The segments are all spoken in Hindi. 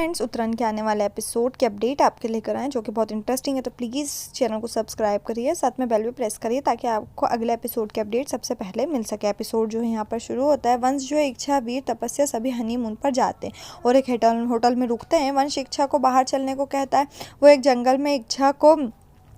फ्रेंड्स, उत्तरायण के आने वाले एपिसोड की अपडेट आपके लेकर आए जो कि बहुत इंटरेस्टिंग है। तो प्लीज़ चैनल को सब्सक्राइब करिए, साथ में बेल भी प्रेस करिए ताकि आपको अगले एपिसोड की अपडेट सबसे पहले मिल सके। एपिसोड जो है यहाँ पर शुरू होता है। वंश जो है, इच्छा, वीर, तपस्या सभी हनीमून पर जाते हैं और एक होटल में रुकते हैं। वंश इच्छा को बाहर चलने को कहता है। वो एक जंगल में इच्छा को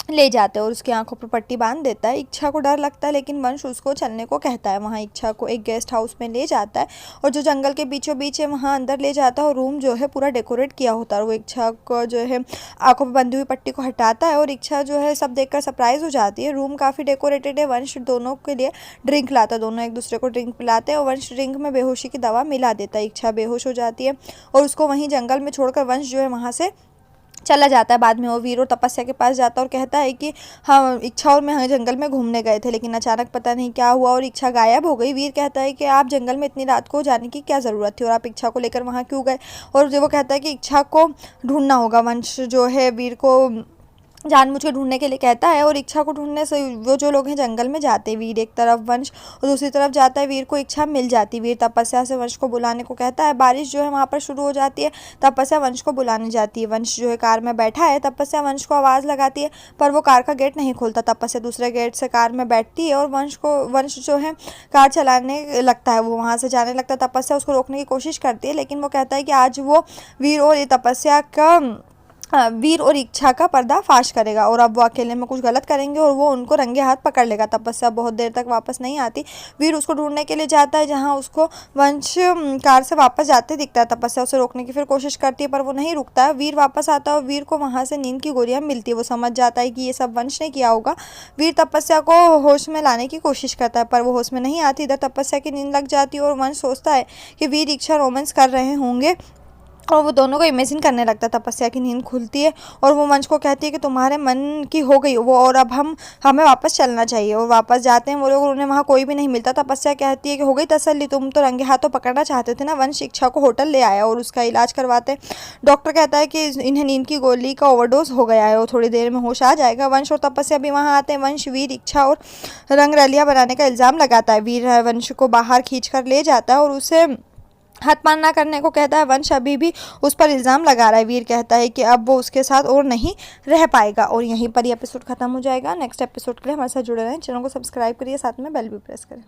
ले जाते हैं और उसकी आंखों पर पट्टी बांध देता है। इच्छा को डर लगता है लेकिन वंश उसको चलने को कहता है। वहाँ इच्छा को एक गेस्ट हाउस में ले जाता है और जो जंगल के बीचों बीच है वहाँ अंदर ले जाता है और रूम जो है पूरा डेकोरेट किया होता है। और वो इच्छा को जो है आंखों पर बंधी हुई पट्टी को हटाता है और इच्छा जो है सब देखकर सरप्राइज हो जाती है। रूम काफ़ी डेकोरेटेड है। वंश दोनों के लिए ड्रिंक लाता है, दोनों एक दूसरे को ड्रिंक पिलाते हैं और वंश ड्रिंक में बेहोशी की दवा मिला देता है। इच्छा बेहोश हो जाती है और उसको वहीं जंगल में छोड़कर वंश जो है वहाँ से चला जाता है। बाद में वो वीर और तपस्या के पास जाता है और कहता है कि हाँ, इच्छा और मैं जंगल में घूमने गए थे लेकिन अचानक पता नहीं क्या हुआ और इच्छा गायब हो गई। वीर कहता है कि आप जंगल में इतनी रात को जाने की क्या ज़रूरत थी और आप इच्छा को लेकर वहाँ क्यों गए। और वो कहता है कि इच्छा को ढूंढना होगा। वंश जो है वीर को जानबूझ के ढूंढने के लिए कहता है और इच्छा को ढूंढने से वो जो लोग हैं जंगल में जाते हैं। वीर एक तरफ, वंश और दूसरी तरफ जाता है। वीर को इच्छा मिल जाती है। वीर तपस्या से वंश को बुलाने को कहता है। बारिश जो है वहाँ पर शुरू हो जाती है। तपस्या वंश को बुलाने जाती है। वंश जो है कार में बैठा है। तपस्या वंश को आवाज़ लगाती है पर वो कार का गेट नहीं खोलता। तपस्या दूसरे गेट से कार में बैठती है और वंश जो है कार चलाने लगता है। वो वहाँ से जाने लगता है। तपस्या उसको रोकने की कोशिश करती है लेकिन वो कहता है कि आज वो वीर और इच्छा का पर्दाफाश करेगा और अब वो अकेले में कुछ गलत करेंगे और वो उनको रंगे हाथ पकड़ लेगा। तपस्या बहुत देर तक वापस नहीं आती। वीर उसको ढूंढने के लिए जाता है जहां उसको वंश कार से वापस जाते दिखता है। तपस्या उसे रोकने की फिर कोशिश करती है पर वो नहीं रुकता है। वीर वापस आता है और वीर को वहां से नींद की गोलियां मिलती है। वो समझ जाता है कि ये सब वंश ने किया होगा। वीर तपस्या को होश में लाने की कोशिश करता है पर वो होश में नहीं आती। इधर तपस्या की नींद लग जाती है और वंश सोचता है कि वीर इच्छा रोमांस कर रहे होंगे और वो दोनों को इमेजिन करने लगता है। तपस्या की नींद खुलती है और वो वंश को कहती है कि तुम्हारे मन की हो गई वो और अब हमें वापस चलना चाहिए। और वापस जाते हैं वो लोग, उन्हें वहाँ कोई भी नहीं मिलता। तपस्या कहती है कि हो गई तसल्ली, तुम तो रंगे हाथों पकड़ना चाहते थे ना। वंश इच्छा को होटल ले आया और उसका इलाज करवाते हैं। डॉक्टर कहता है कि इन्हें नींद की गोली का ओवरडोज हो गया है और थोड़ी देर में होश आ जाएगा। वंश और तपस्या भी वहाँ आते हैं। वंश वीर, इच्छा और रंगरलिया बनाने का इल्ज़ाम लगाता है। वीर वंश को बाहर खींच कर ले जाता है और उसे हाथ पान ना करने को कहता है। वंश अभी भी उस पर इल्ज़ाम लगा रहा है। वीर कहता है कि अब वो उसके साथ और नहीं रह पाएगा और यहीं पर ये एपिसोड खत्म हो जाएगा। नेक्स्ट एपिसोड के लिए हमारे साथ जुड़े रहें, चैनल को सब्सक्राइब करिए, साथ में बेल भी प्रेस करें।